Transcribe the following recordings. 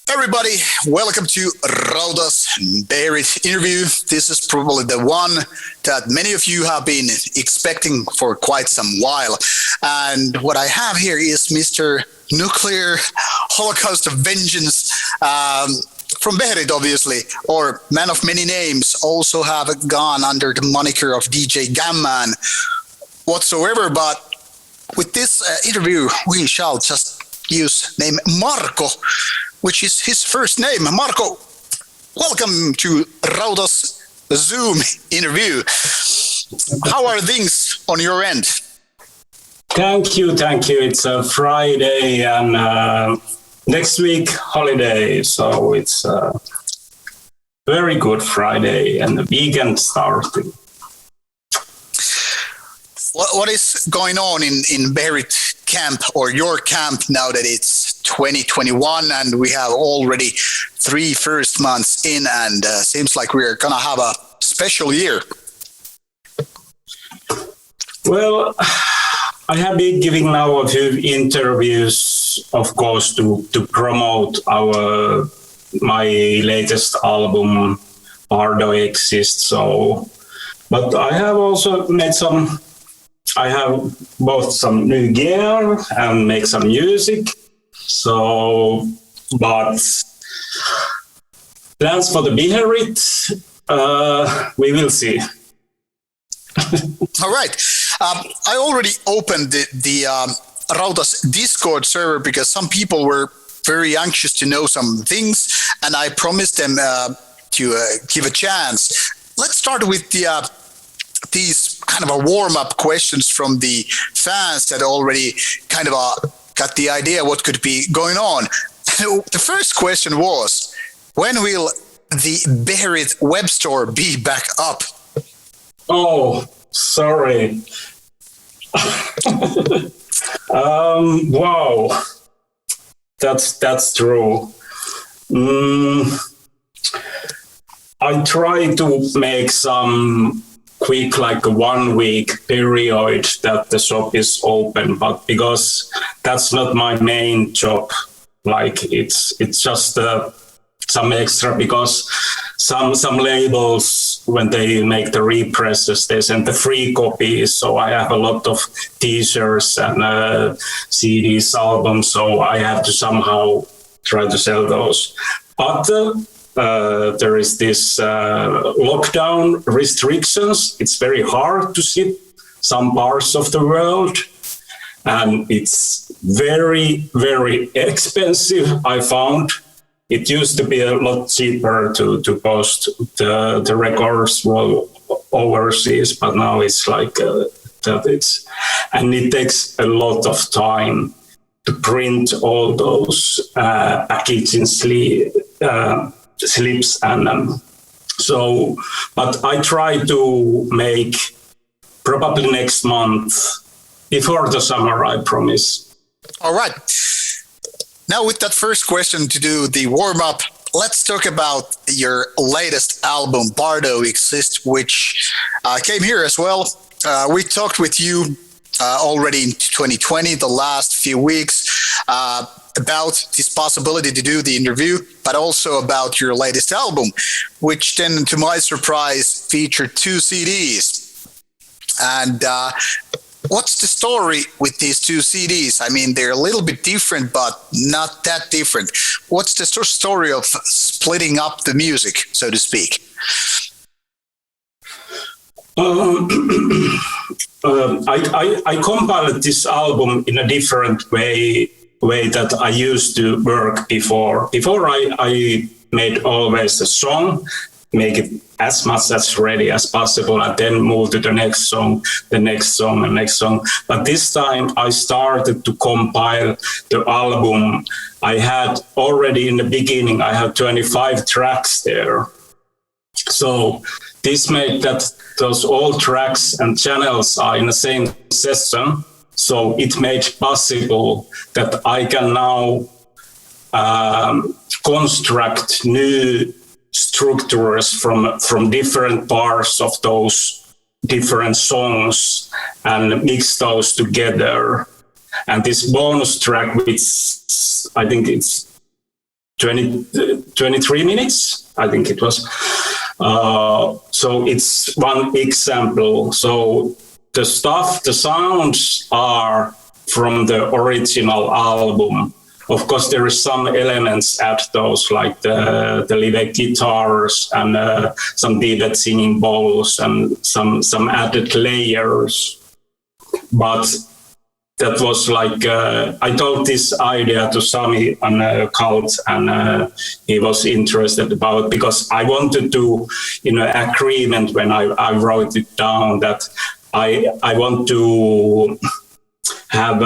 Everybody, welcome to Rauta's Beherit interview. This is probably the one that many of you have been expecting for quite some while. And what I have here is Mr. Nuclear Holocaust of Vengeance from Beherit, obviously, or Man of Many Names, also have gone under the moniker of DJ Gamman whatsoever. But with this interview, we shall just use name Marko, which is his first name. Marko, welcome to Rauta's Zoom interview. How are things on your end? Thank you. It's a Friday and next week holiday, so it's a very good Friday and the weekend starting. What is going on in Beherit camp or your camp now that it's 2021 and we have already 3 first months in and seems like we're gonna have a special year? Well, I have been giving now a few interviews, of course, to promote my latest album, Bardo Exists. But I have also I have bought some new gear and make some music. But plans for the Beherit, we will see. All right. I already opened the Rauta's Discord server because some people were very anxious to know some things, and I promised them to give a chance. Let's start with these kind of a warm-up questions from the fans that already kind of got the idea what could be going on. The first question was, when will the Beherit web store be back up? Oh, sorry. Wow, that's true. I try to make some quick, like a 1 week period that the shop is open, but because that's not my main job, like it's just some extra, because some labels, when they make the represses, they send the free copies. So I have a lot of t-shirts and CDs, albums, so I have to somehow try to sell those. But there is this lockdown restrictions. It's very hard to ship some parts of the world, and it's very, very expensive, I found. It used to be a lot cheaper to post the records overseas, but now it's like that and it takes a lot of time to print all those packaging slips and so. But I try to make probably next month, before the summer, I promise. All right. Now, with that first question to do the warm-up, let's talk about your latest album, Bardo Exists, which came here as well. We talked with you already in 2020, the last few weeks, about this possibility to do the interview, but also about your latest album, which then, to my surprise, featured 2 CDs. And what's the story with these 2 CDs? I mean, they're a little bit different, but not that different. What's the story of splitting up the music, so to speak? I compiled this album in a different way that I used to work before. Before I made always a song, make it as much as ready as possible, and then move to the next song, the next song, and next song. But this time I started to compile the album. I had already in the beginning, I had 25 tracks there. So this made that those all tracks and channels are in the same session. So it made possible that I can now construct new structures from different parts of those different songs and mix those together. And this bonus track, which I think it's 23 minutes, I think it was. So it's one example. So the sounds are from the original album. Of course, there is some elements at those, like the live guitars and some deep singing bowls and some added layers. But that was like, I told this idea to Sami on a cult, and he was interested about, because I wanted to, agreement when I wrote it down, that I want to have,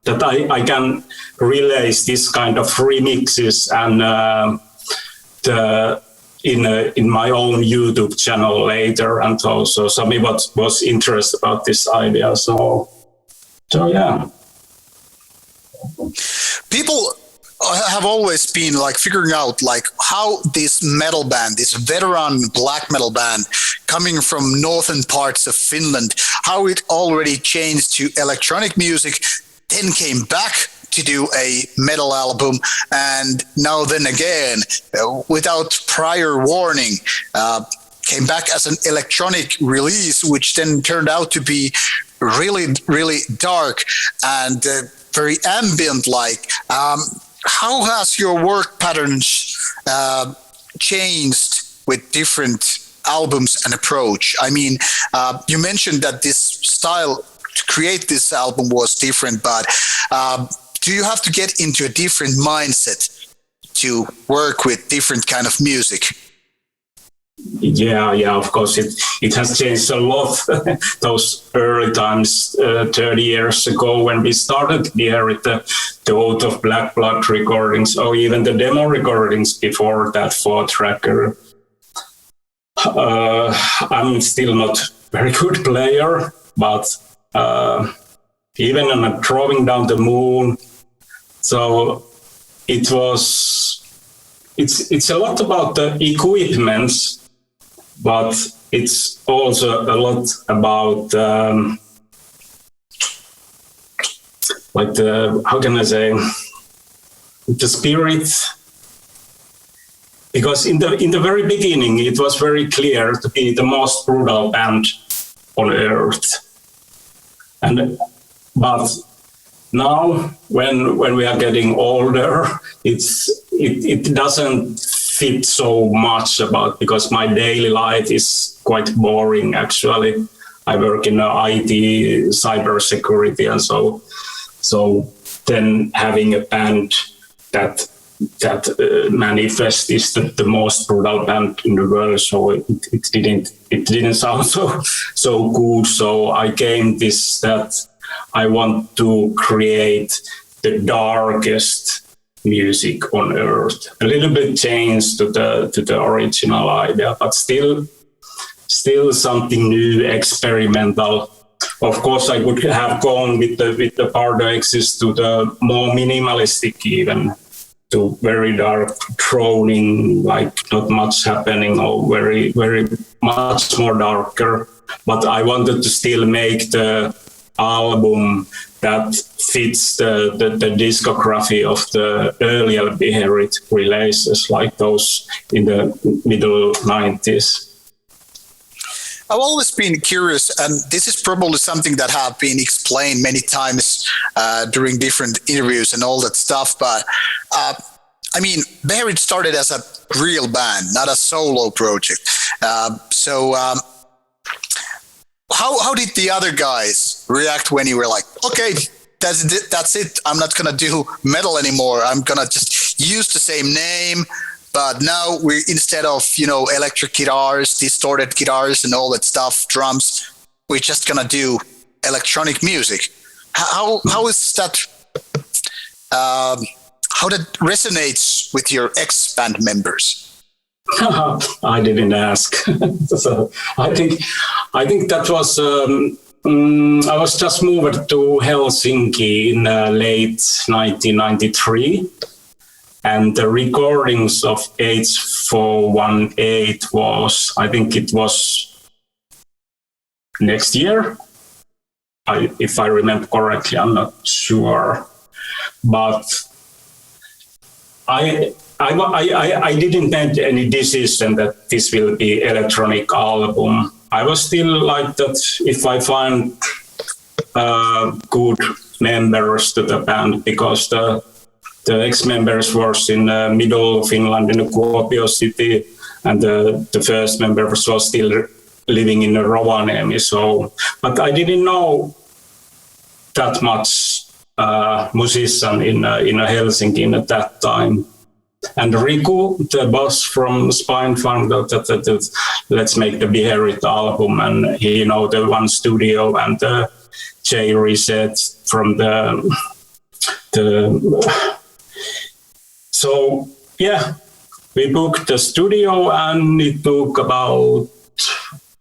that I can release this kind of remixes and in my own YouTube channel later, and also Sami was interested about this idea. So yeah. People have always been like figuring out like how this metal band, this veteran black metal band coming from northern parts of Finland, how it already changed to electronic music, then came back to do a metal album, and now then again, without prior warning, came back as an electronic release, which then turned out to be really, really dark and very ambient-like. How has your work patterns changed with different albums and approach? I mean, you mentioned that this style to create this album was different, but do you have to get into a different mindset to work with different kind of music? Yeah, of course, it has changed a lot. Those early times, 30 years ago, when we started Beherit, the Out of Black Blood recordings, or even the demo recordings before that 4-tracker. I'm still not very good player, but even on Drawing Down the Moon, so it's a lot about the equipments, but it's also a lot about like how can I say, the spirit. Because in the very beginning, it was very clear to be the most brutal band on earth. But now, when we are getting older, it doesn't fit so much about, because my daily life is quite boring. Actually, I work in IT, cybersecurity, and so then having a band that manifest is the most brutal band in the world, so it didn't sound so good. So I came this that I want to create the darkest music on earth, a little bit changed to the original idea, but still something new, experimental. Of course, I would have gone with the Pardoxes to the more minimalistic, even to very dark, droning, like not much happening, or very, very much more darker. But I wanted to still make the album that fits the discography of the earlier Beherit releases, like those in the middle 90s. I've always been curious, and this is probably something that have been explained many times during different interviews and all that stuff. But I mean, Beherit started as a real band, not a solo project. So how did the other guys react when you were like, okay, that's it. I'm not gonna do metal anymore. I'm gonna just use the same name. But now we, instead of, electric guitars, distorted guitars and all that stuff, drums, we're just gonna do electronic music. How is that? How that resonates with your ex-band members? I didn't ask. So I think that was. I was just moved to Helsinki in late 1993. And the recordings of H418 was, I think it was next year, if I remember correctly, I'm not sure. But I didn't make any decision that this will be electronic album. I was still like that. If I find good members to the band, because the ex-members was in middle Finland in Kuopio city, and the first members was still living in Rovaniemi. So, but I didn't know that much musician in Helsinki at that time. And Riku, the boss from Spine, found out that let's make the Beherit album, and he the one studio and the J reset from the so yeah, we booked the studio, and it took about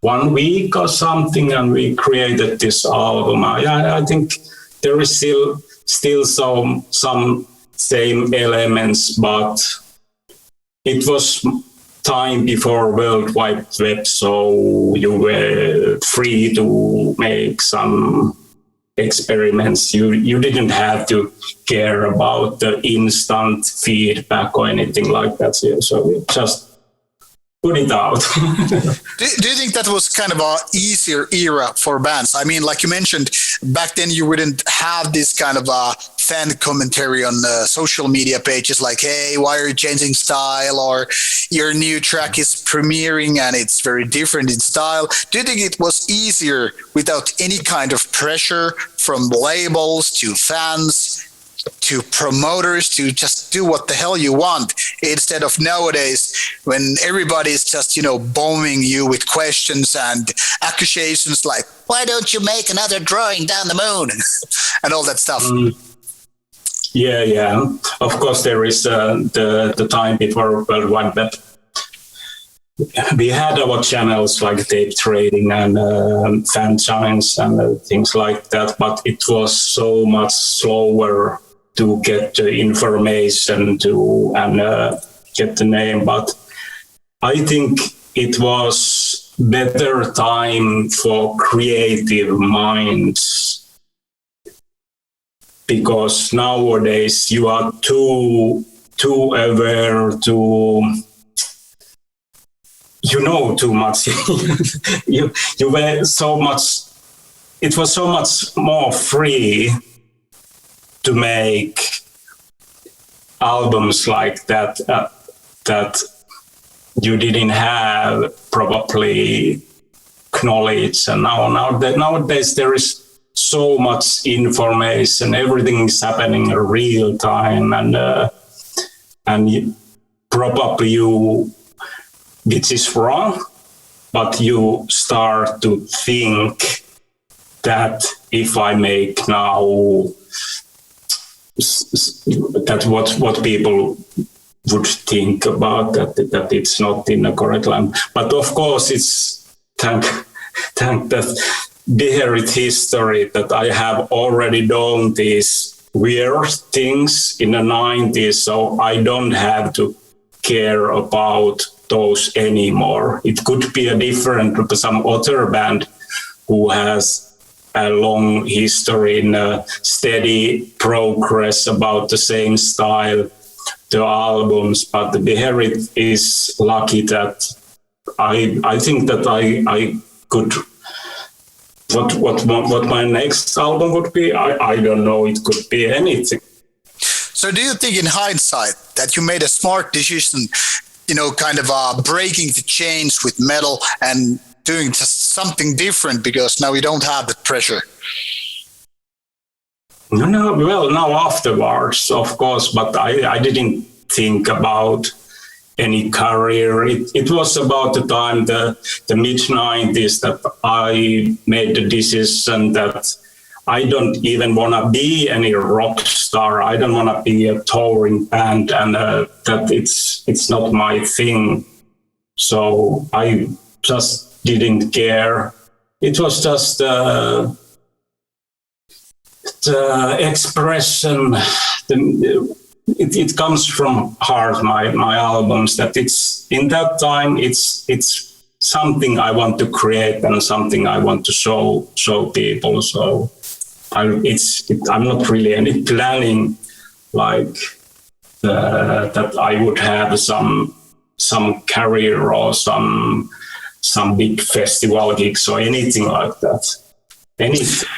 1 week or something, and we created this album. I think there is still some same elements, but it was time before World Wide Web, so you were free to make some experiments. You didn't have to care about the instant feedback or anything like that. So we just put it out. Do you think that was kind of a easier era for bands? I mean, like you mentioned, back then you wouldn't have this kind of a fan commentary on social media pages like, hey, why are you changing style? Or your new track is premiering and it's very different in style. Do you think it was easier without any kind of pressure from labels to fans to promoters to just do what the hell you want, instead of nowadays when everybody's just, bombing you with questions and accusations like, why don't you make another drawing down the moon and all that stuff? Yeah. Of course, there is the time before World Wide Web. We had our channels like tape trading and fan signs and things like that, but it was so much slower to get the information and get the name. But I think it was better time for creative minds, because nowadays you are too aware to, too much. you were so much. It was so much more free to make albums like that that you didn't have probably knowledge. And nowadays there is so much information. Everything is happening in real time, and probably which is wrong, but you start to think that if I make now, that what people would think about that it's not in the correct line. But of course, it's thank that Beherit history that I have already done these weird things in the 90s, so I don't have to care about those anymore. It could be a different some other band who has a long history in a steady progress about the same style, the albums, but the Beherit is lucky that I think that I could. What my next album would be, I don't know. It could be anything. So do you think in hindsight that you made a smart decision, kind of breaking the chains with metal and doing just something different because now you don't have the pressure? No, well, now afterwards, of course, but I didn't think about any career. It was about the time, the mid-90s, that I made the decision that I don't even want to be any rock star. I don't want to be a touring band, and that it's not my thing. So I just didn't care. It was just the expression. It comes from heart. My albums. That it's in that time. It's something I want to create and something I want to show people. So I'm not really any planning like that I would have some career or some big festival gigs or anything like that. Anything.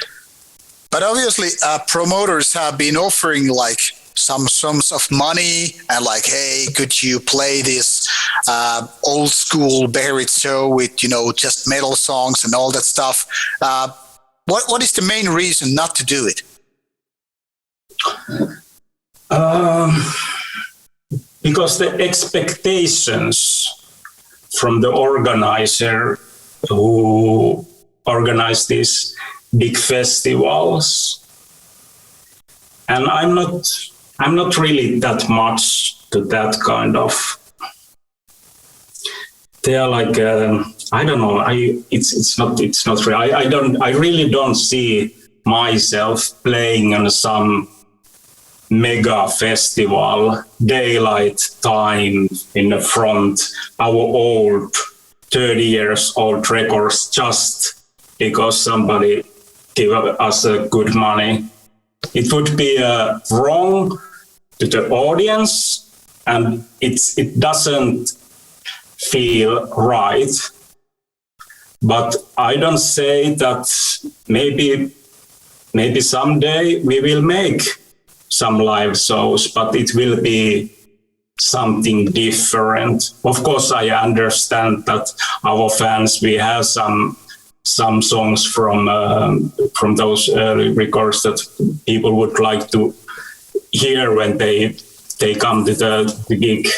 But obviously, promoters have been offering like some sums of money and like, hey, could you play this old school Beherit show with, you know, just metal songs and all that stuff? What is the main reason not to do it? Because the expectations from the organizer who organized these big festivals, and I'm not really that much to that kind of. They are like I don't know. It's not real. I really don't see myself playing on some mega festival, daylight time in the front, our old 30 years old records just because somebody gave us good money. It would be wrong to the audience, and it doesn't feel right. But I don't say that maybe someday we will make some live shows, but it will be something different. Of course, I understand that our fans, we have some songs from those early records that people would like to hear when they come to the gig.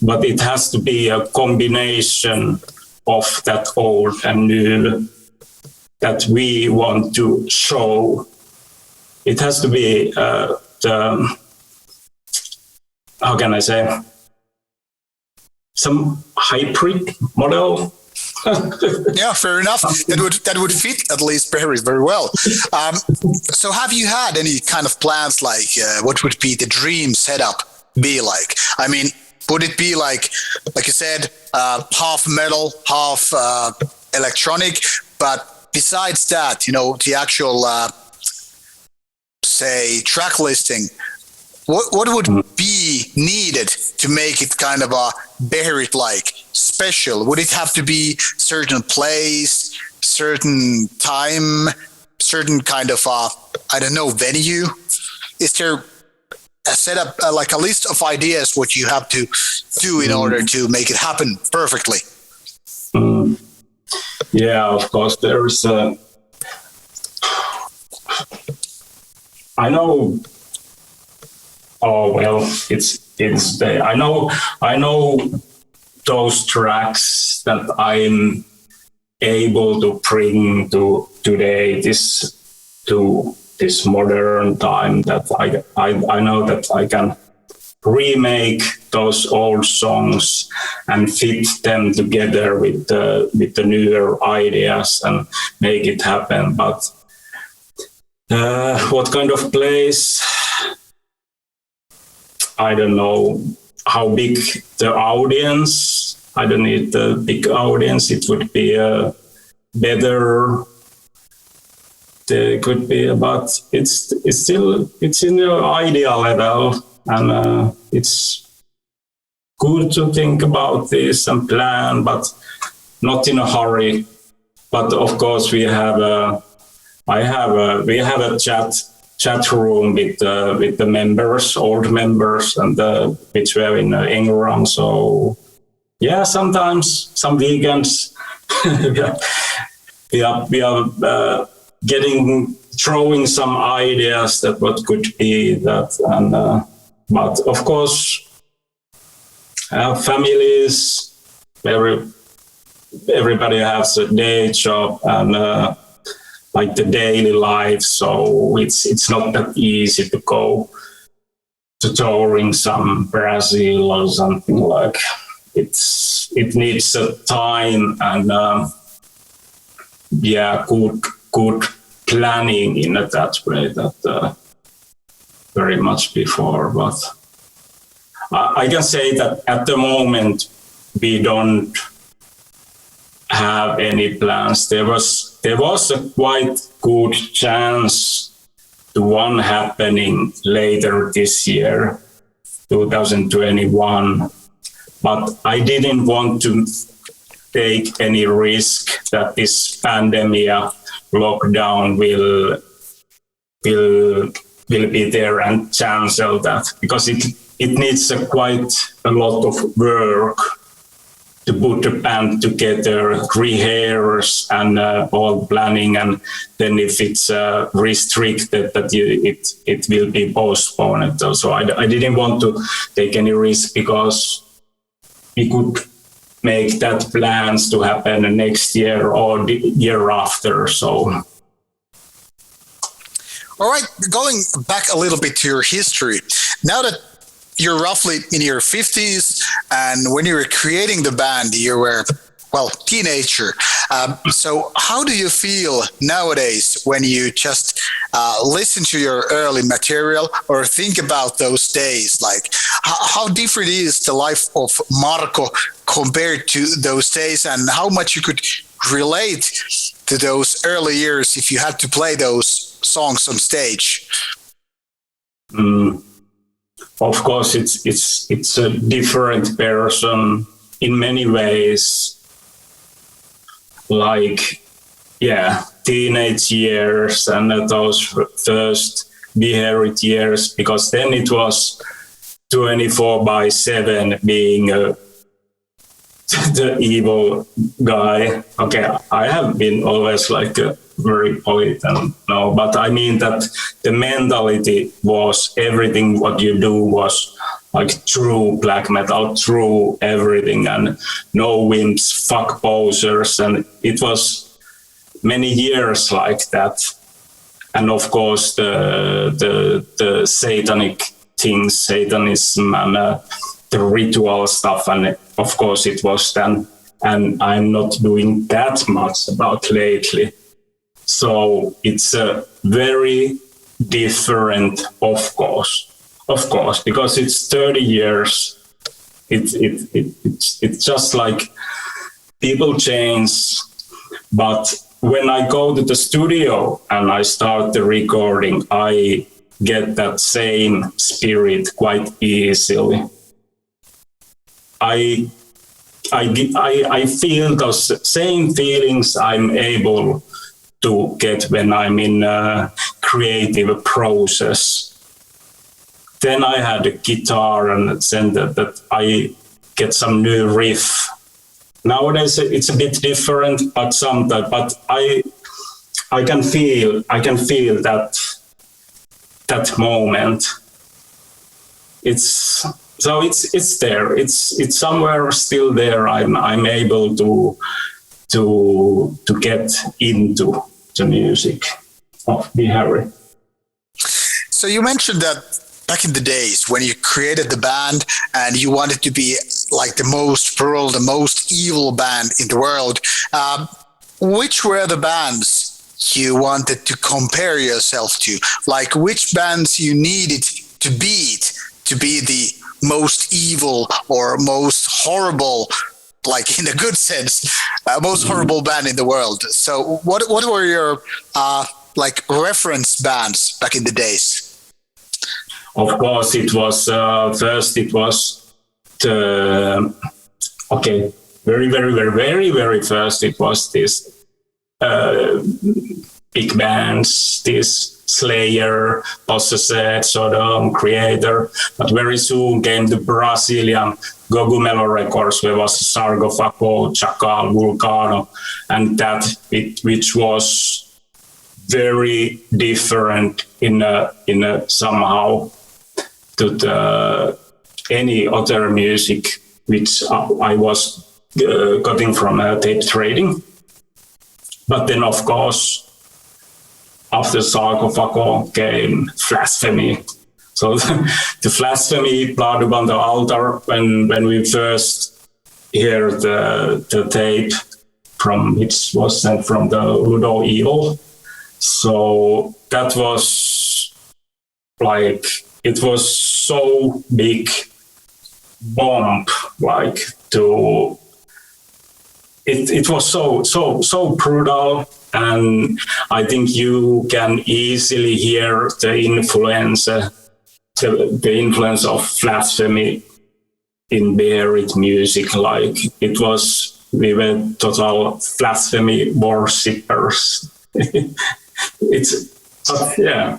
But it has to be a combination of that old and new that we want to show. It has to be how can I say, some hybrid model. Yeah, fair enough. That would fit at least Beherit very well. So have you had any kind of plans, like what would be the dream setup be like? I mean, would it be like you said, half metal, half electronic? But besides that, you know, the actual say track listing, what would be needed to make it kind of a Beherit like special? Would it have to be certain place, certain time, certain kind of I don't know, venue? Is there a setup, like a list of ideas what you have to do in order to make it happen perfectly? Yeah, of course there's I know. Oh well, I know those tracks that I'm able to bring to today, this modern time, that I know that I can remake those old songs and fit them together with the newer ideas and make it happen. But what kind of place? I don't know how big the audience. I don't need the big audience. It would be better. There could be, but it's in the ideal level, and it's good to think about this and plan, but not in a hurry. But of course, we have a chat room with the members, old members, and which were in England. So yeah, sometimes some weekends we are throwing some ideas that what could be that, and but of course families, everybody has a day job and like the daily life, so it's not that easy to go to touring some Brazil or something like. It needs a time and good planning in that way, that very much before. But I can say that at the moment we don't have any plans. There was a quite good chance to one happening later this year, 2021, but I didn't want to take any risk that this pandemic lockdown will be there and cancel that, because it needs quite a lot of work to put the band together, rehearse and all planning, and then if it's restricted, that it will be postponed. So I didn't want to take any risk, because we could make that plans to happen next year or the year after. So. All right, going back a little bit to your history, now that you're roughly in your 50s, and when you were creating the band, you were, well, teenager. So how do you feel nowadays when you just listen to your early material or think about those days? Like, how different is the life of Marko compared to those days, and how much you could relate to those early years if you had to play those songs on stage? Of course, it's a different person in many ways. Like, teenage years and those first Beherit years, because then it was 24/7 being the evil guy. Okay, I have been always like a very polite, but I mean that the mentality was everything what you do was like true black metal, true everything, and no wimps, fuck posers, and it was many years like that. And of course the satanic things, Satanism and the ritual stuff, and of course it was then, and I'm not doing that much about lately. So it's a very different, of course, because it's 30 years. It's just like people change. But when I go to the studio and I start the recording, I get that same spirit quite easily. I feel those same feelings I'm able to get when I'm in a creative process. Then I had a guitar and then that I get some new riff. Nowadays it's a bit different, but sometimes, but I can feel that moment. It's there. It's somewhere still there. I'm able to get into the music of Beherit. So you mentioned that back in the days when you created the band and you wanted to be like the most brutal, the most evil band in the world, which were the bands you wanted to compare yourself to? Like, which bands you needed to beat to be the most evil or most horrible, like in a good sense, most horrible band in the world? So what were your like reference bands back in the days? Of course, it was first. It was the very first. It was this big bands, this Slayer, Possessed, Sodom, Creator. But very soon came the Brazilian Gogumelo records, where was Sarcophago, Chacal, Vulcano, and that which was very different in a somehow to the any other music which I was getting from tape trading. But then, of course, after Sarcophago came Blasphemy. So the Blasphemy, Blood Upon the Altar, when we first hear the tape from which was sent from the Ludo Evil. So that was like, it was so big bomb, like to, it was so brutal. And I think you can easily hear the influence the influence of blasphemy in Beherit music. Like we were total blasphemy worshippers. Yeah.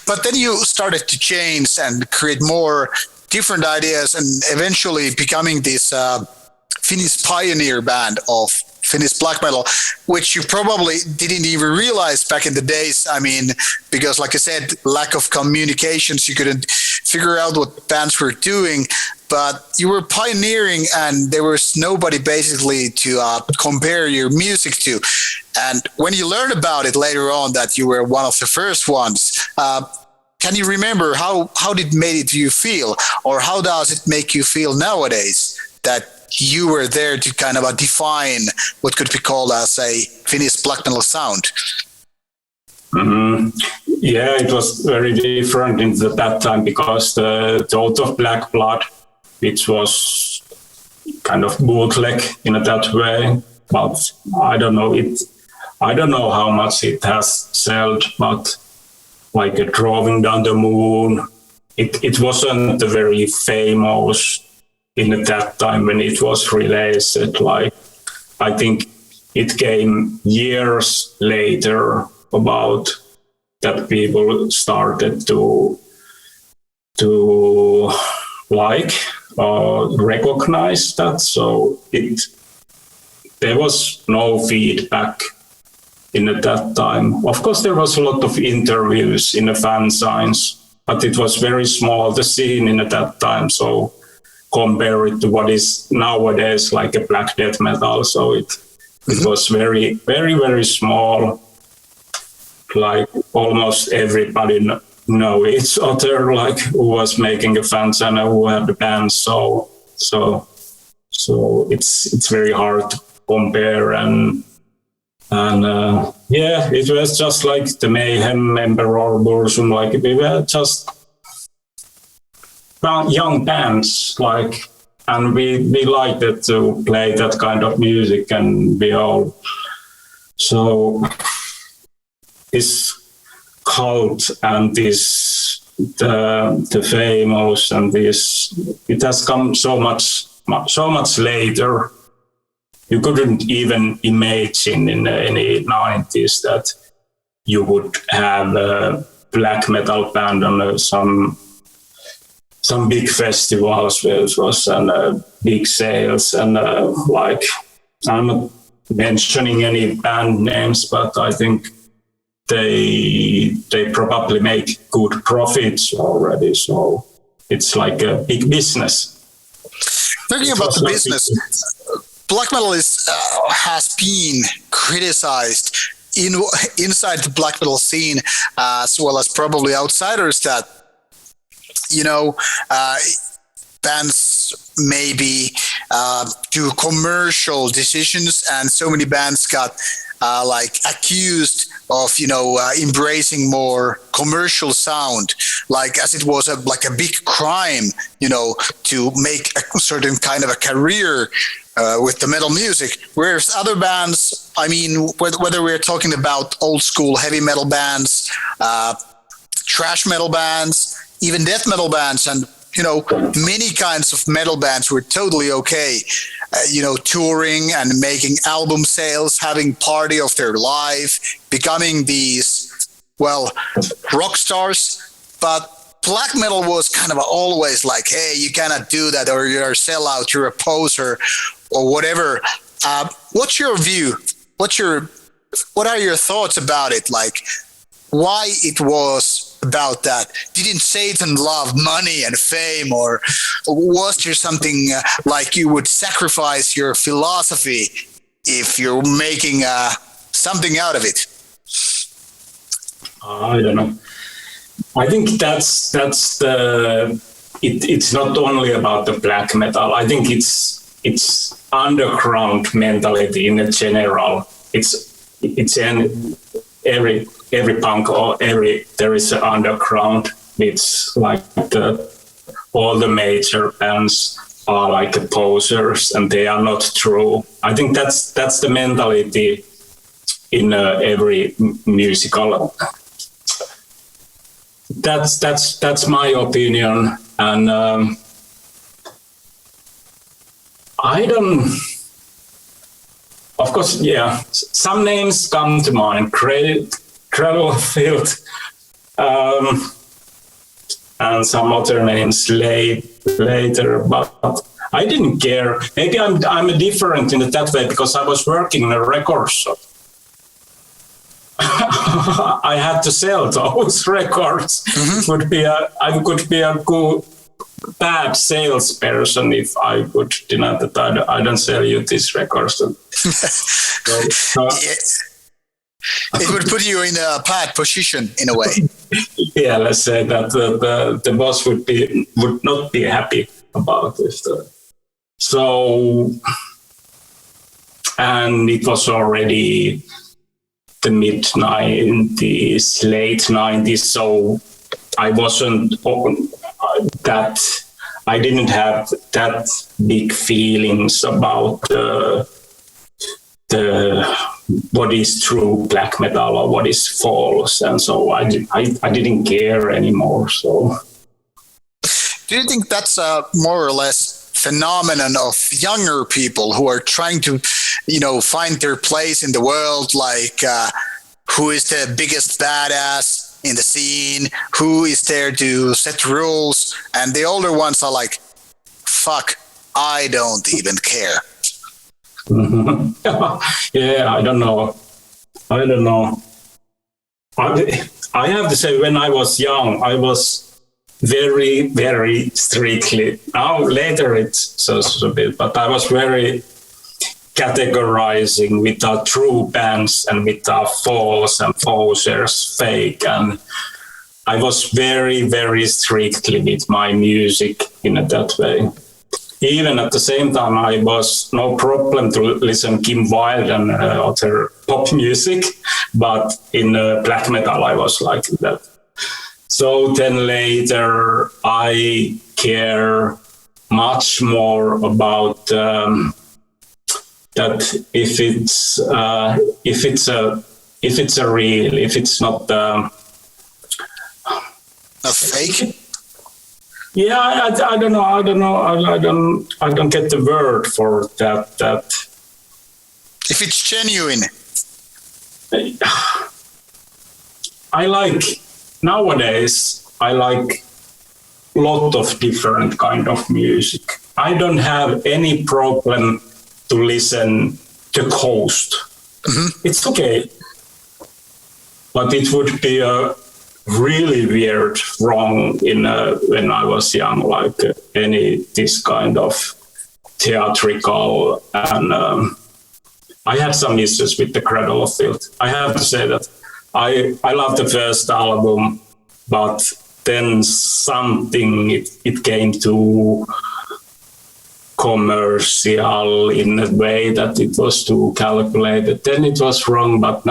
But then you started to change and create more different ideas, and eventually becoming this Finnish pioneer band of Finnish black metal, which you probably didn't even realize back in the days. I mean, because like I said, lack of communications, you couldn't figure out what bands were doing, but you were pioneering and there was nobody basically to compare your music to. And when you learn about it later on that you were one of the first ones, can you remember how did it made you feel, or how does it make you feel nowadays that you were there to kind of define what could be called as a Finnish black metal sound? Mm-hmm. Yeah, it was very different in that time because the Out of Black Blood, which was kind of bootleg in that way, but I don't know how much it has sold, but like a Drawing Down the Moon, it wasn't very famous in that time when it was released. Like, I think it came years later about that people started to like recognize that. So there was no feedback in at that time. Of course, there was a lot of interviews in the fan signs, but it was very small, the scene in at that time. So compare it to what is nowadays like a black death metal. So it was very, very, very small. Like almost everybody know each other, like who was making a fan sign and who had the band. So it's very hard to compare and yeah, it was just like the Mayhem, Emperor, Bursum, like we were just young bands, like, and we liked it to play that kind of music, and we all, so this cult and this the famous and this, it has come so much later. You couldn't even imagine in the 90s that you would have a black metal band on some big festivals where it was big sales and like, I'm not mentioning any band names, but I think they probably make good profits already. So it's like a big business. Talking about the business, black metal has been criticized inside the black metal scene, as well as probably outsiders, that bands maybe do commercial decisions, and so many bands got like accused of embracing more commercial sound, like as it was a big crime to make a certain kind of a career with the metal music, whereas other bands, I mean, whether we're talking about old school heavy metal bands, thrash metal bands, even death metal bands, and many kinds of metal bands were totally okay, touring and making album sales, having party of their life, becoming these, rock stars. But black metal was kind of always like, hey, you cannot do that, or you're a sellout, you're a poser, or whatever. What's your view? What are your thoughts about it? Like, why it was about that? Didn't Satan love money and fame, or was there something like you would sacrifice your philosophy if you're making something out of it? I don't know. I think that's it's not only about the black metal. I think it's underground mentality in general. It's in every punk or there is an underground. It's like all the major bands are like posers and they are not true. I think that's the mentality in every musical That's my opinion, and I don't. Of course, yeah. Some names come to mind: Field, and some other names later. But I didn't care. Maybe I'm different in that way because I was working in a record shop. I had to sell those records. Mm-hmm. I could be a good, bad salesperson if I would deny that I don't sell you these records. It would put you in a bad position in a way. Yeah, let's say that the boss would not be happy about this. So, and it was already the mid 90s, late 90s. So I wasn't that. I didn't have that big feelings about the what is true black metal or what is false, and so I didn't care anymore. So, do you think that's a more or less phenomenon of younger people who are trying to, find their place in the world? Like, who is the biggest badass in the scene? Who is there to set rules? And the older ones are like, fuck, I don't even care. Yeah, I don't know. I have to say, when I was young, I was very, very strictly. Now later it's a bit, but I was very categorizing with our true bands and with our false and posers, fake, and I was very, very strictly with my music in that way. Even at the same time, I was no problem to listen Kim Wilde and other pop music, but in black metal, I was like that. So then later, I care much more about that if it's a real, if it's not a fake. Yeah, I don't know. I don't get the word for that. If it's genuine. Nowadays, I like a lot of different kind of music. I don't have any problem to listen to Coast. Mm-hmm. It's okay. But it would be a really weird wrong when I was young, like this kind of theatrical, and I had some issues with the Cradle of Filth. I have to say that I love the first album, but then something it came to commercial in a way that it was too calculated. Then it was wrong, but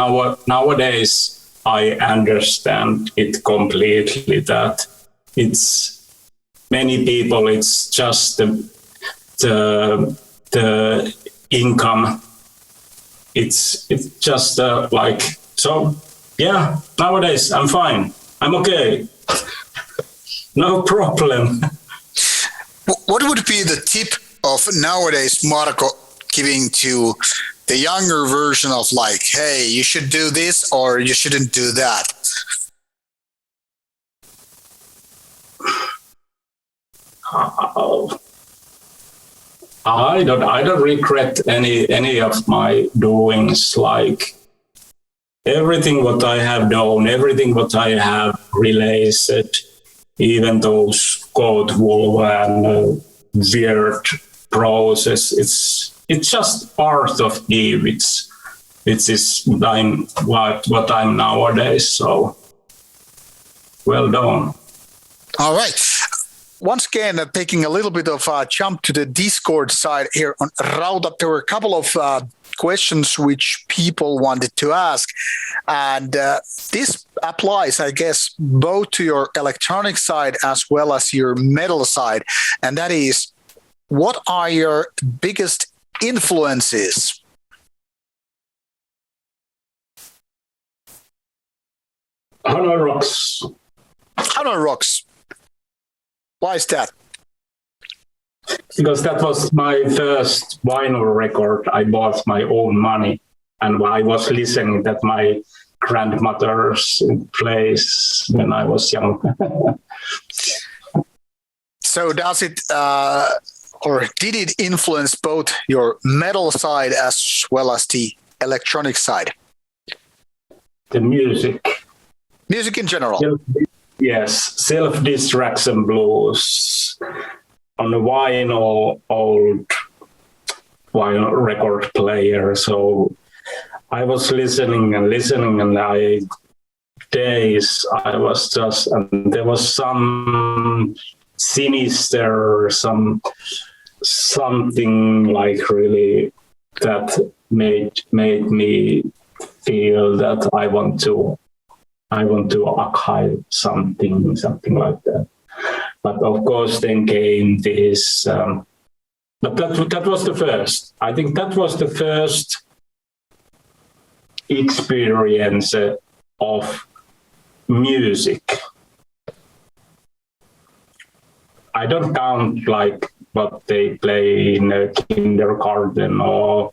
nowadays I understand it completely, that it's many people, it's just the income. It's just like, so yeah, nowadays I'm fine. I'm okay. No problem. What would be the tip of nowadays Marco giving to the younger version of, like, hey, you should do this or you shouldn't do that? I don't regret any of my doings. Like, everything what I have done, everything what I have released, even those code wolf and weird process, it's just part of me. It is what I'm nowadays. So well done. All right. Once again, taking a little bit of a jump to the Discord side here on Rauta, there were a couple of questions which people wanted to ask. And this applies, I guess, both to your electronic side as well as your metal side. And that is, what are your biggest influences? Honor Rocks. Hanoi Rocks. Why is that? Because that was my first vinyl record I bought my own money, and I was listening at my grandmother's place when I was young. So does it, or did it influence both your metal side as well as the electronic side? The music. Music in general. Yes, Self-Distraction Blues on a old vinyl record player. So I was listening, and there was some sinister, something like really that made me feel that I want to archive something like that. But of course, then came this. But that was the first. I think that was the first experience of music. I don't count like what they play in a kindergarten or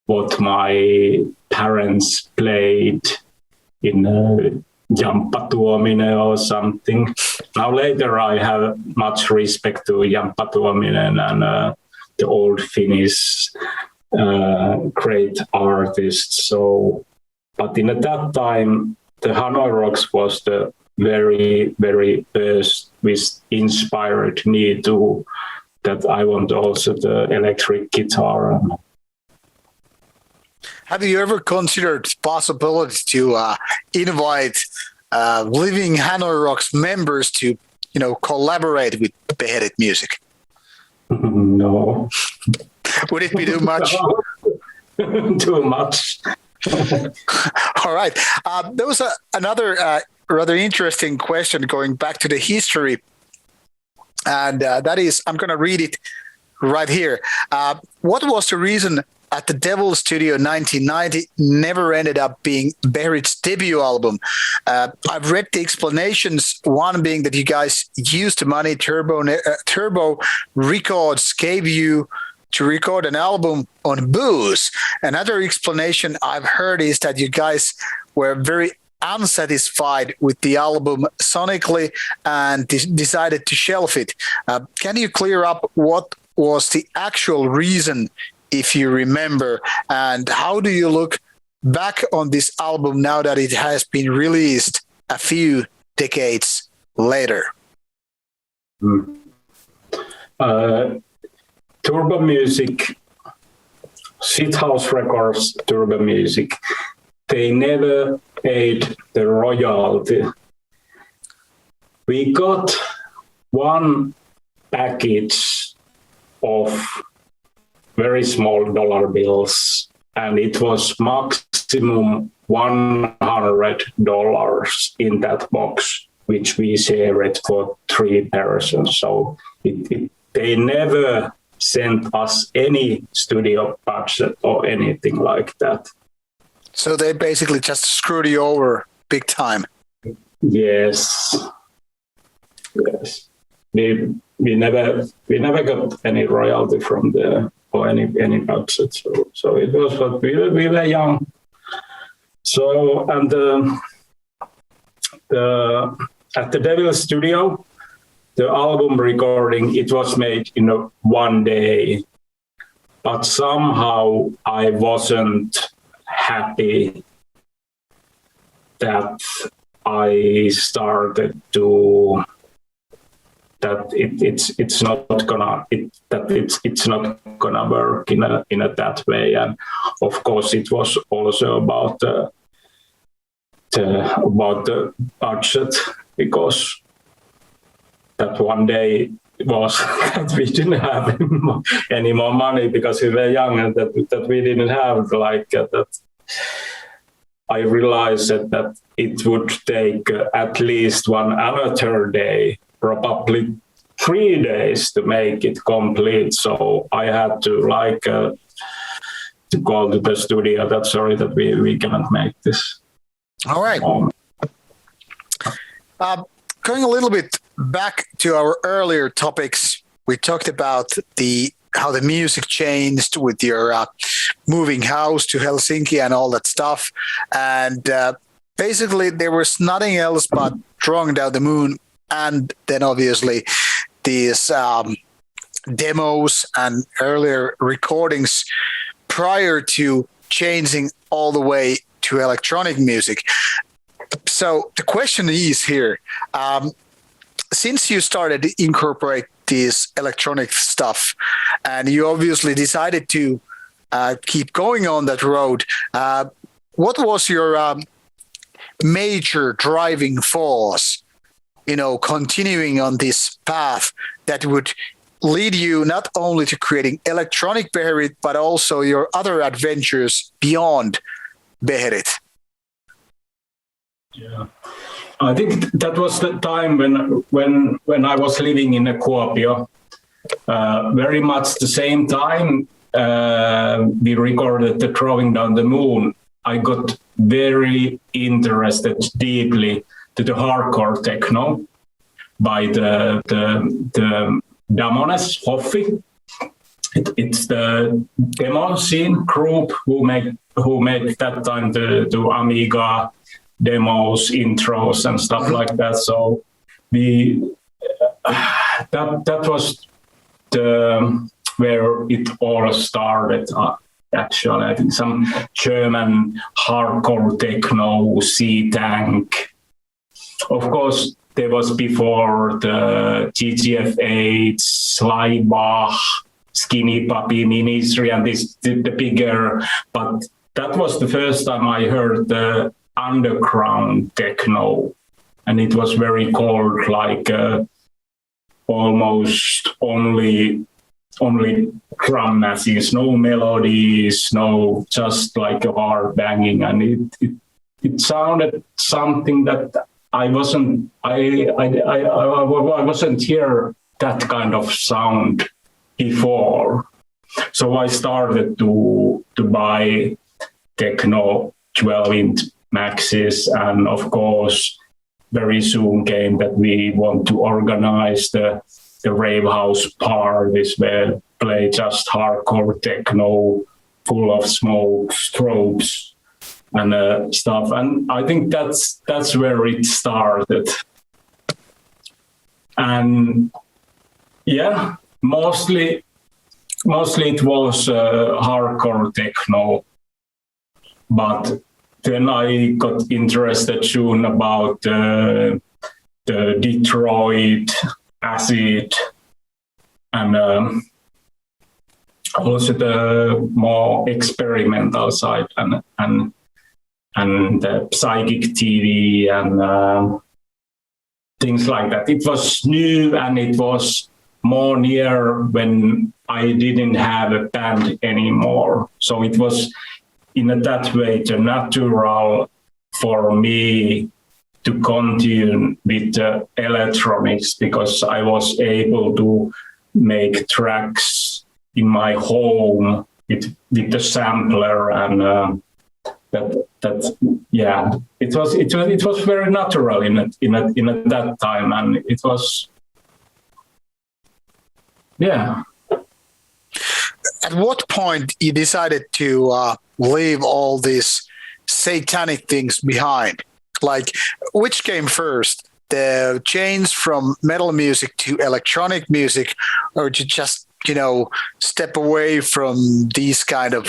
what my parents played in Jamppa Tuominen or something. Now later I have much respect to Jamppa Tuominen and the old Finnish great artists. So, but in at that time, the Hanoi Rocks was the very, very first which inspired me to that I want also the electric guitar. Have you ever considered the possibility to invite living Hanoi Rocks members to, collaborate with Beherit music? No. Would it be too much? Too much. All right. There was another rather interesting question going back to the history. And that is, I'm going to read it right here. What was the reason at the Devil Studio 1990 never ended up being Beherit's debut album? I've read the explanations, one being that you guys used the money Turbo Records gave you to record an album on booze. Another explanation I've heard is that you guys were very unsatisfied with the album sonically and decided to shelf it. Can you clear up what was the actual reason, if you remember, and how do you look back on this album now that it has been released a few decades later? Turbo Music, Shithouse Records, Turbo Music, they never paid the royalty. We got one package of very small dollar bills, and it was maximum $100 in that box, which we shared for 3 persons. So they never sent us any studio budget or anything like that. So they basically just screwed you over big time. Yes. We never got any royalty from there or any budget. So it was what we were young. So and at the Devil Studio, the album recording, it was made in one day, but somehow I wasn't happy that I started to that it's not gonna work in a that way. And of course it was also about the budget, because that one day was that we didn't have any more money because we were young, and that we didn't have that. I realized that it would take at least one another day, probably 3 days to make it complete. So I had to to call to the studio that sorry that we cannot make this. All right. going a little bit back to our earlier topics, we talked about how the music changed with your moving house to Helsinki and all that stuff. And basically, there was nothing else but Drawing Down the Moon, and then obviously these demos and earlier recordings prior to changing all the way to electronic music. So the question is here, since you started to incorporate this electronic stuff and you obviously decided to keep going on that road, what was your major driving force, continuing on this path that would lead you not only to creating electronic Beherit, but also your other adventures beyond Beherit? Yeah, I think that was the time when I was living in Kuopio. Very much the same time we recorded the Drawing Down the Moon. I got very interested deeply to the hardcore techno by the Damones Hoffi. It's the demo scene group who made that time the Amiga demos, intros, and stuff like that. So that was where it all started. Actually, I think some German hardcore techno, C-Tank. Of course, there was before the GGF8, Slybach, Skinny Puppy Ministry, and the bigger. But that was the first time I heard the underground techno, and it was very cold, like almost only drum machines, no melodies, no, just like a hard banging, and it sounded something that I wasn't hear that kind of sound before. So I started to buy techno 12-inch maxis, and of course very soon came that we want to organize the rave house parties where play just hardcore techno full of smoke, strobes and stuff. And I think that's where it started. And yeah, mostly it was hardcore techno, but then I got interested soon about the Detroit acid and also the more experimental side and the psychic TV and things like that. It was new and it was more near when I didn't have a band anymore. So it was in that way the natural for me to continue with the electronics, because I was able to make tracks in my home with the sampler, and that yeah, it was very natural in that time, and it was yeah. At what point you decided to leave all these satanic things behind? Like, which came first, the change from metal music to electronic music, or to just, step away from these kind of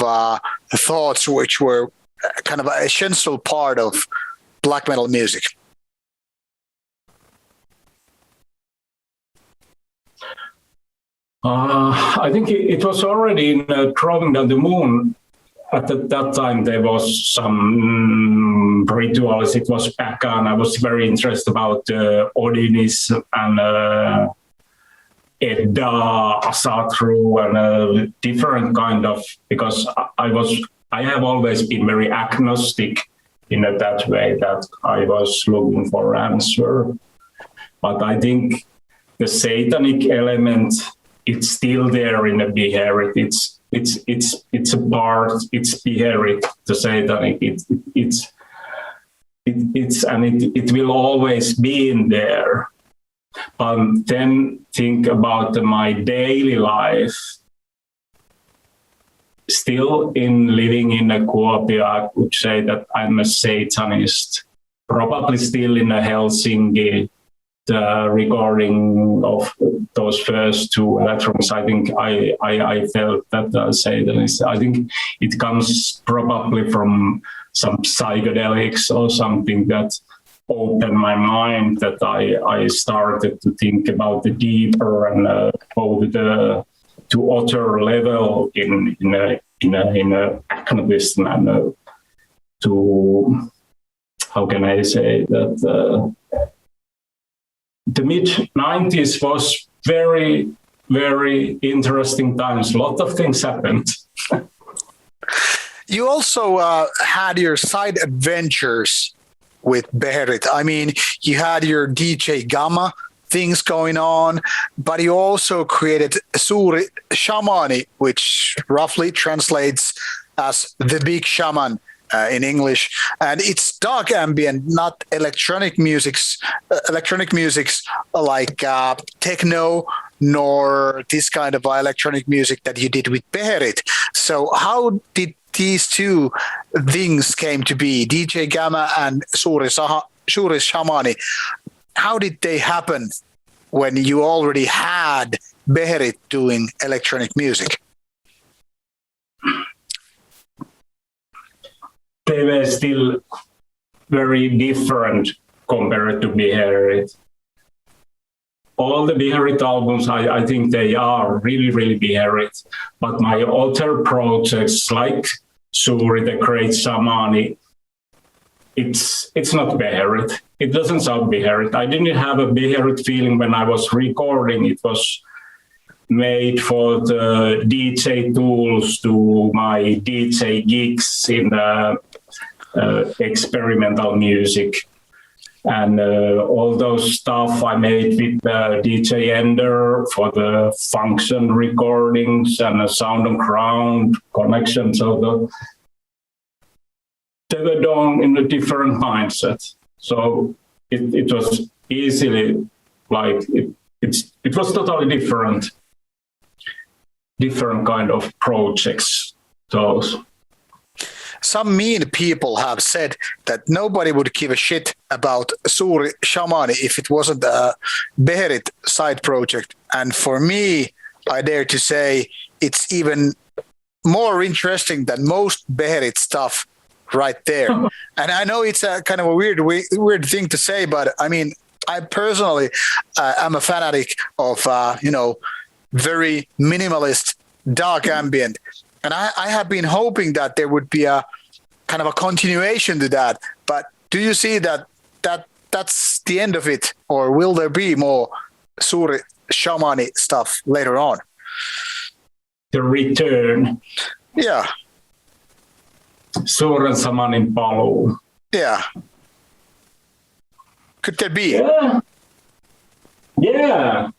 thoughts, which were kind of an essential part of black metal music? I think it was already in Drawing Down the Moon. At that time, there was some rituals. It was Pagan. I was very interested about Odinis and Edda, Asatru, and different kind of, because I have always been very agnostic in that way, that I was looking for an answer. But I think the satanic element, it's still there in the Beherit. It's a part. It's Beherit, the satanic. It's it will always be in there. But then think about my daily life. Still in living in a Kuopio, I would say that I'm a Satanist. Probably still in a Helsinki. The recording of those first two electrons, I think I felt that Satanist. I think it comes probably from some psychedelics or something that opened my mind, that I started to think about the deeper and go to other level in a activist manner. To, how can I say that? The mid-90s was very, very interesting times. A lot of things happened. You also had your side adventures with Beherit. I mean, you had your DJ Gamma things going on, but you also created Suuri Shamani, which roughly translates as the big shaman in English, and it's dark ambient, not electronic musics like techno, nor this kind of electronic music that you did with Beherit. So how did these two things came to be, DJ Gamma and Suuri Shamani? How did they happen when you already had Beherit doing electronic music? They were still very different compared to Beherit. All the Beherit albums, I think they are really, really Beherit. But my other projects like Suuri, the Great Shamani, it's not Beherit. It doesn't sound Beherit. I didn't have a Beherit feeling when I was recording. It was made for the DJ tools to my DJ gigs in the experimental music. And all those stuff I made with DJ Ender for the function recordings and the sound and ground connections. So they were done in a different mindset. So it was easily like it was totally different kind of projects. Those. Some mean people have said that nobody would give a shit about Suuri Shamani if it wasn't a Beherit side project. And for me, I dare to say it's even more interesting than most Beherit stuff right there. And I know it's a kind of a weird thing to say, but I mean, I personally am a fanatic of, very minimalist, dark ambient. And I have been hoping that there would be a kind of a continuation to that. But do you see that's the end of it? Or will there be more Suuri Shamani stuff later on? The return. Yeah. Suuri Shamanin paluu. Yeah. Could there be? Yeah.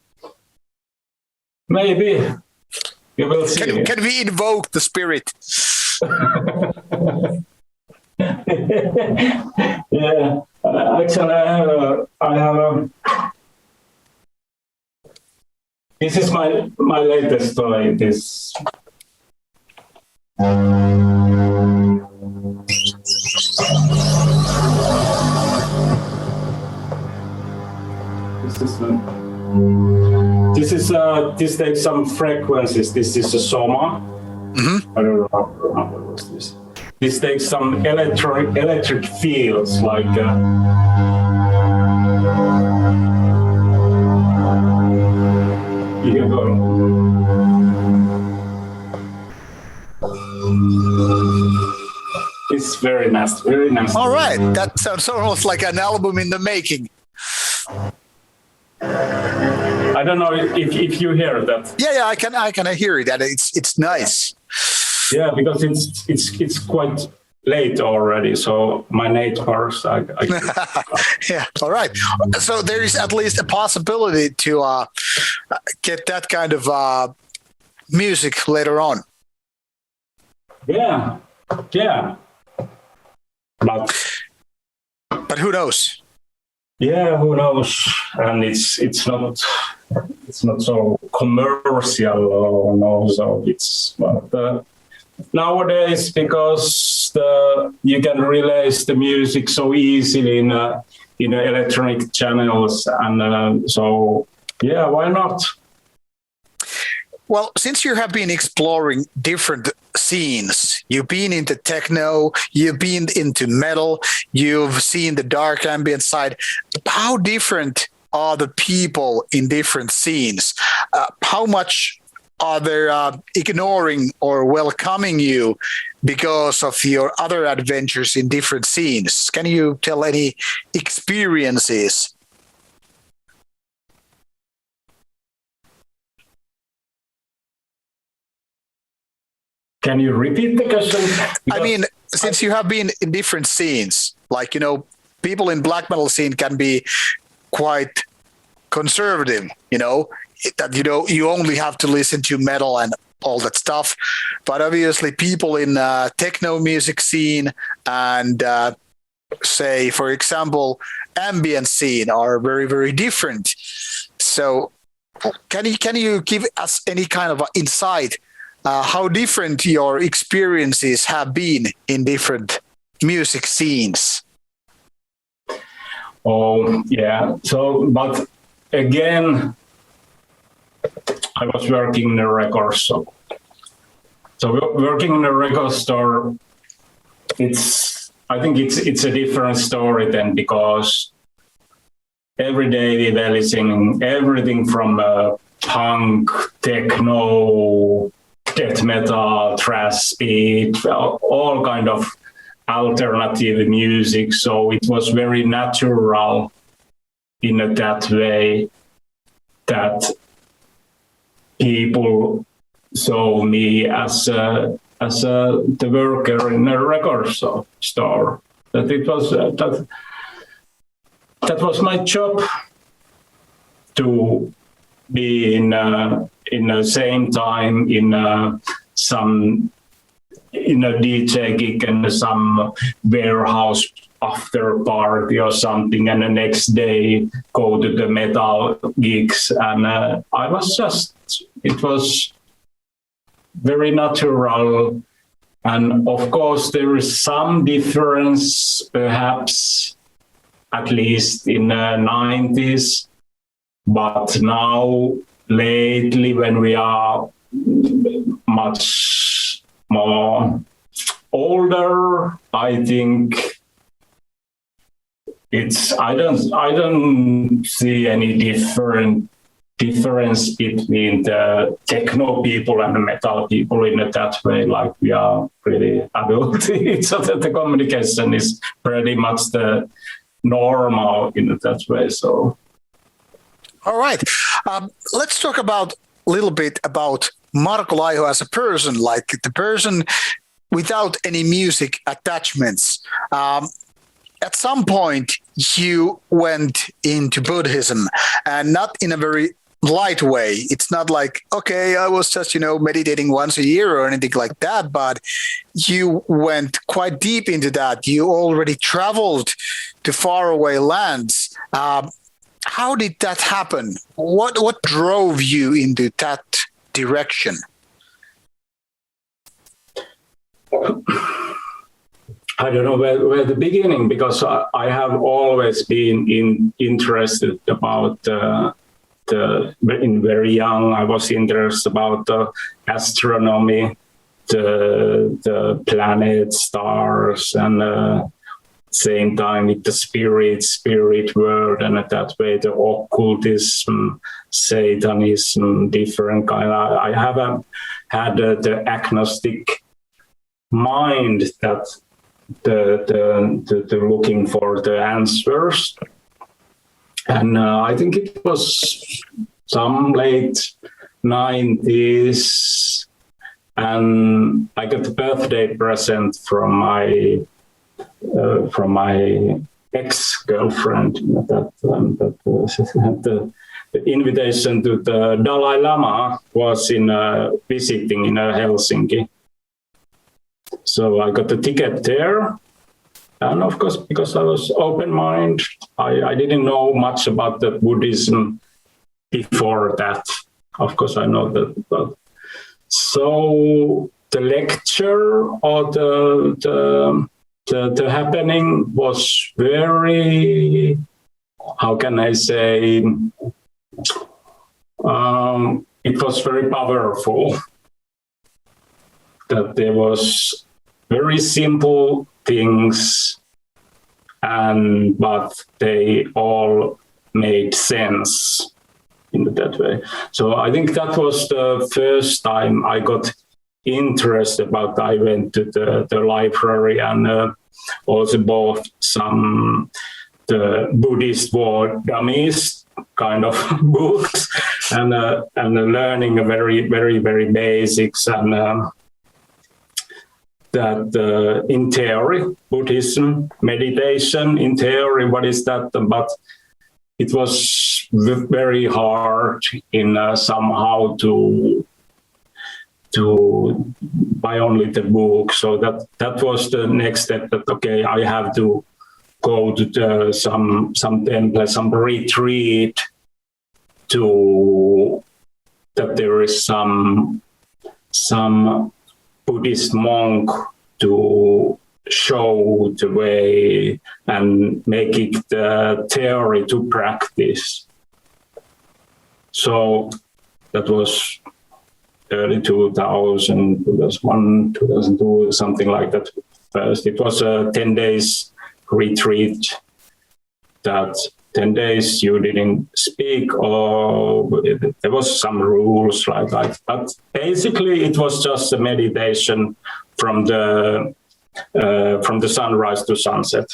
Maybe. You will see. Can we invoke the spirit? Yeah. Actually, I have this is my latest toy. This. This takes some frequencies. This is a Soma. Mm-hmm. I don't know what's this. This takes some electric fields like. You can go. It's very nice. Very nice. All right, that sounds almost like an album in the making. I don't know if you hear that. Yeah, I can hear it, and it's nice. Yeah, because it's quite late already, so my neighbors. Yeah, all right. So there is at least a possibility to get that kind of music later on. Yeah. But But who knows? Yeah, who knows? And it's not so commercial or no. So it's nowadays, because you can release the music so easily in electronic channels, and so yeah, why not? Well, since you have been exploring different scenes, you've been into techno, you've been into metal, you've seen the dark ambient side. How different are the people in different scenes? How much are they ignoring or welcoming you because of your other adventures in different scenes? Can you tell any experiences? Can you repeat the question? I mean, since you have been in different scenes, like, people in black metal scene can be quite conservative, that, you only have to listen to metal and all that stuff. But obviously people in techno music scene and say, for example, ambient scene are very, very different. So can you give us any kind of insight how different your experiences have been in different music scenes? Oh, yeah. So, but again, I was working in a record store. So working in a record store, I think it's a different story then, because every day we were listening everything from punk, techno, death metal, thrash beat, all kind of alternative music. So it was very natural in that way that people saw me as the worker in a record store. That it was that was my job to be in the same time in a DJ gig and some warehouse after party or something, and the next day go to the metal gigs. And it was very natural. And of course, there is some difference, perhaps, at least in the 90s. But now, lately, when we are much more older, I think I don't see any difference between the techno people and the metal people in that way. Like, we are pretty adult, so that the communication is pretty much the normal in that way. So. All right. Let's talk a little bit about Marko Laiho as a person, like the person without any music attachments. At some point, you went into Buddhism, and not in a very light way. It's not like, okay, I was just, meditating once a year or anything like that, but you went quite deep into that. You already traveled to faraway lands. How did that happen? What drove you into that direction? I don't know where the beginning, because I have always been interested about in very young. I was interested about astronomy, the planets, stars, and same time with the spirit world, and that way the occultism, Satanism, different kind. I have had the agnostic mind that the looking for the answers, and I think it was some late 90s, and I got a birthday present from my ex-girlfriend that the invitation to the Dalai Lama was in visiting in Helsinki. So I got the ticket there, And of course, because I was open-minded, I didn't know much about the Buddhism before that. Of course, I know that. But so the lecture or the happening was very, how can I say, it was very powerful. That there was very simple things, but they all made sense in that way. So I think that was the first time I got interested about. I went to the library and also bought the Buddhist word dummies kind of books and learning a very, very, very basics and that in theory, Buddhism, meditation in theory, what is that? But it was very hard in somehow to buy only the book. So that was the next step. That okay, I have to go to some temple, some retreat to that there is some Buddhist monk to show the way and make it the theory to practice. So that was early 2000, 2001, 2002, something like that. First, it was a 10 days retreat that 10 days you didn't speak or there was some rules like that. But basically it was just a meditation from the sunrise to sunset.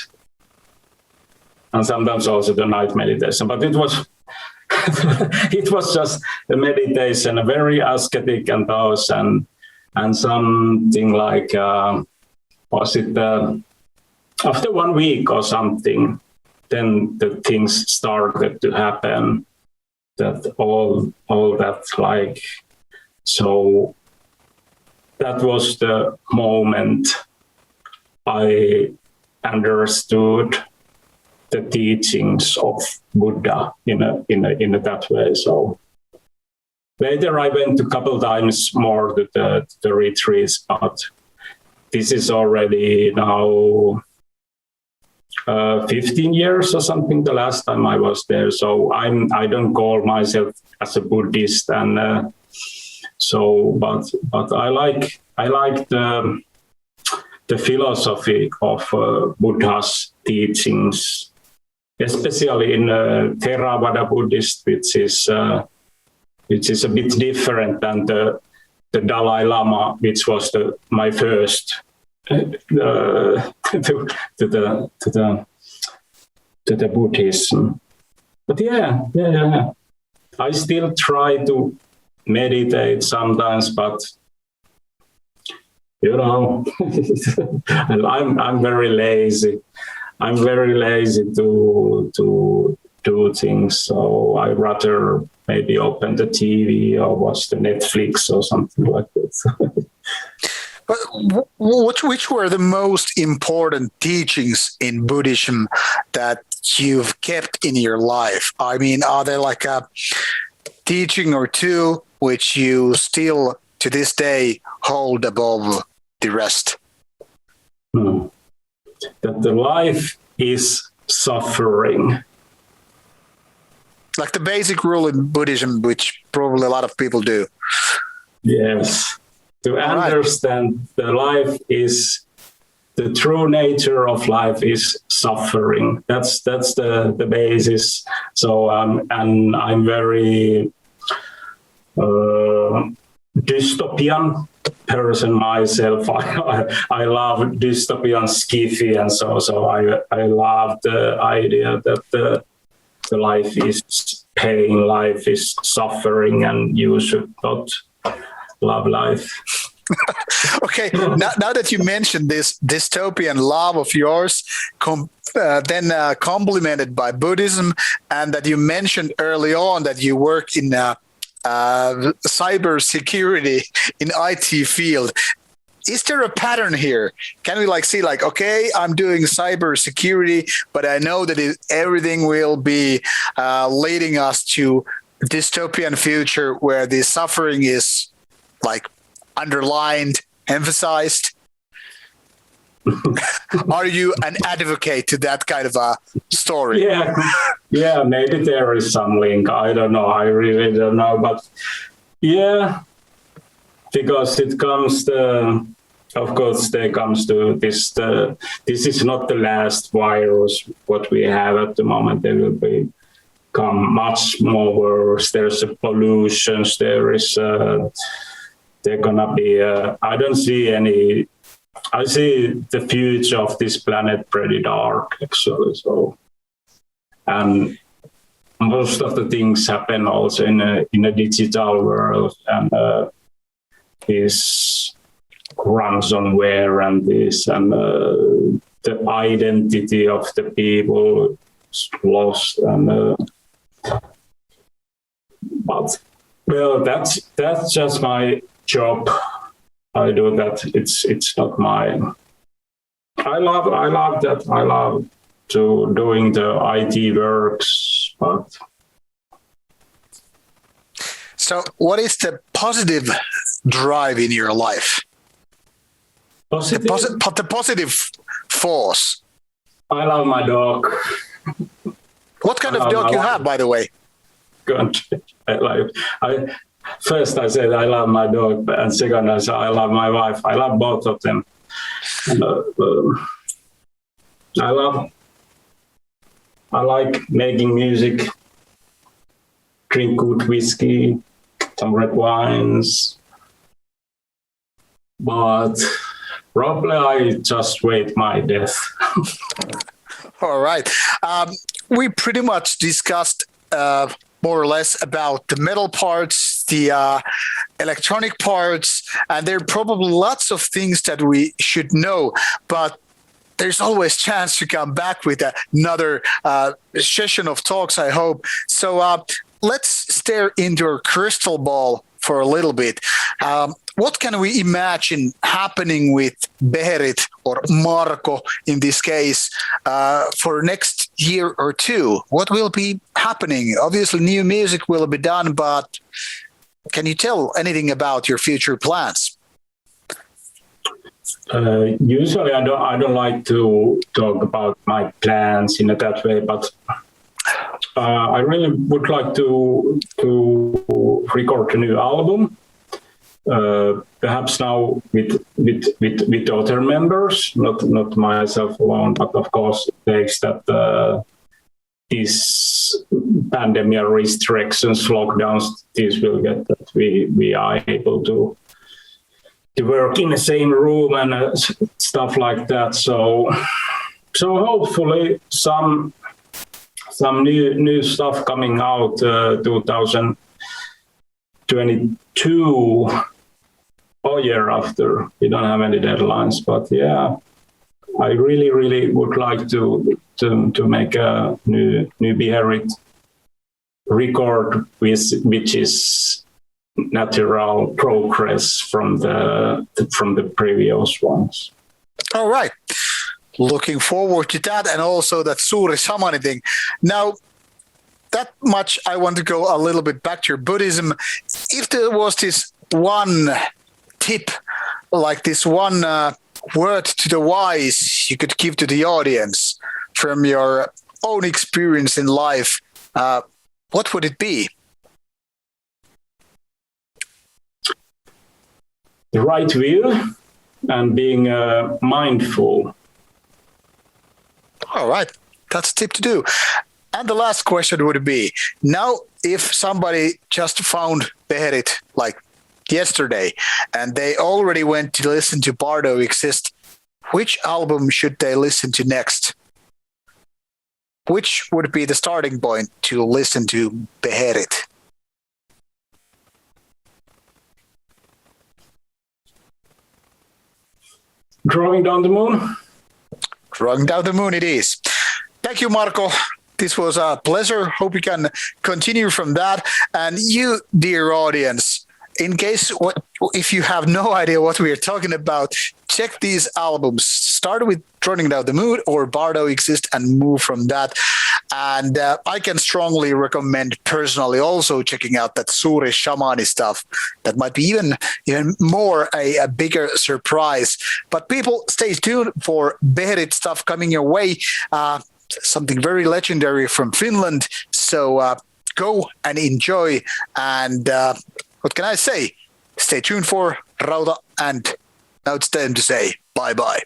And sometimes also the night meditation. But it was it was just a meditation, a very ascetic and those and something like was it after 1 week or something, then the things started to happen. That all that like so that was the moment I understood the teachings of Buddha in that way. So later I went a couple times more to the retreats, but this is already now 15 years or something the last time I was there. So I don't call myself as a Buddhist, and but I like the philosophy of Buddha's teachings, especially in Theravada Buddhist, which is a bit different than the Dalai Lama, which was my first to the Buddhism. But yeah. I still try to meditate sometimes, but I'm very lazy. I'm very lazy to do things, so I rather maybe open the TV or watch the Netflix or something like that. But which were the most important teachings in Buddhism that you've kept in your life? I mean, are there like a teaching or two which you still to this day hold above the rest? That the life is suffering. Like the basic rule in Buddhism, which probably a lot of people do. Yes. To understand the life is, the true nature of life is suffering. That's the basis. So, and I'm very dystopian person myself. I love dystopian skiffy, and so I love the idea that the life is pain, life is suffering, and you should not love life. Okay, now that you mentioned this dystopian love of yours, then complemented by Buddhism, and that you mentioned early on that you work in cyber security in IT field. is there a pattern here? Can we like see like, okay, I'm doing cybersecurity, but I know that everything will be leading us to a dystopian future where the suffering is like underlined, emphasized? Are you an advocate to that kind of a story? Yeah, maybe there is some link. I don't know. I really don't know. But yeah, because it comes to, of course, there comes to this. This is not the last virus what we have at the moment. There will become much more worse. There's pollution. There is. They're gonna be. I don't see any. I see the future of this planet pretty dark, actually. So, and most of the things happen also in a digital world, and this ransomware and this, and the identity of the people is lost. And but well, that's just my job. I do that. It's not mine. I love that. I love to doing the IT works, but. So, what is the positive drive in your life? Positive? The positive force. I love my dog. What kind of dog you have, by the way? First, I said I love my dog, and second, I said I love my wife. I love both of them. I like making music, drink good whiskey, some red wines. But probably I just wait my death. All right. We pretty much discussed more or less about the metal parts, the electronic parts, and there are probably lots of things that we should know, but there's always chance to come back with another session of talks, I hope. So let's stare into our crystal ball for a little bit. What can we imagine happening with Beherit, or Marko in this case, for next year or two? What will be happening? Obviously, new music will be done, but can you tell anything about your future plans? Usually, I don't like to talk about my plans in that way, but I really would like to record a new album. Perhaps now with other members, not myself alone, but of course it takes that these pandemic restrictions, lockdowns, this will get that we are able to work in the same room and stuff like that. So hopefully some new stuff coming out 2022 or year after. We don't have any deadlines, but yeah, I really would like to make a new Beherit record which is natural progress from the previous ones. All right. Looking forward to that, and also that Suuri Samani thing. Now, that much I want to go a little bit back to your Buddhism. If there was this one tip, like this one word to the wise you could give to the audience from your own experience in life, what would it be? The right view and being mindful. All right, that's a tip to do. And the last question would be, now if somebody just found Beherit like yesterday and they already went to listen to Bardo Exist, which album should they listen to next? Which would be the starting point to listen to Beherit? Drawing Down the Moon? Drawing Down the Moon it is. Thank you, Marko. This was a pleasure. Hope we can continue from that. And you, dear audience, in case if you have no idea what we are talking about, check these albums. Start with Running Down the Mood or Bardo Exist and move from that. And I can strongly recommend personally also checking out that Suuri Shamani stuff. That might be even more a bigger surprise. But people, stay tuned for Beherit stuff coming your way. Something very legendary from Finland. So go and enjoy. And what can I say? Stay tuned for Rauta, and now it's time to say bye-bye.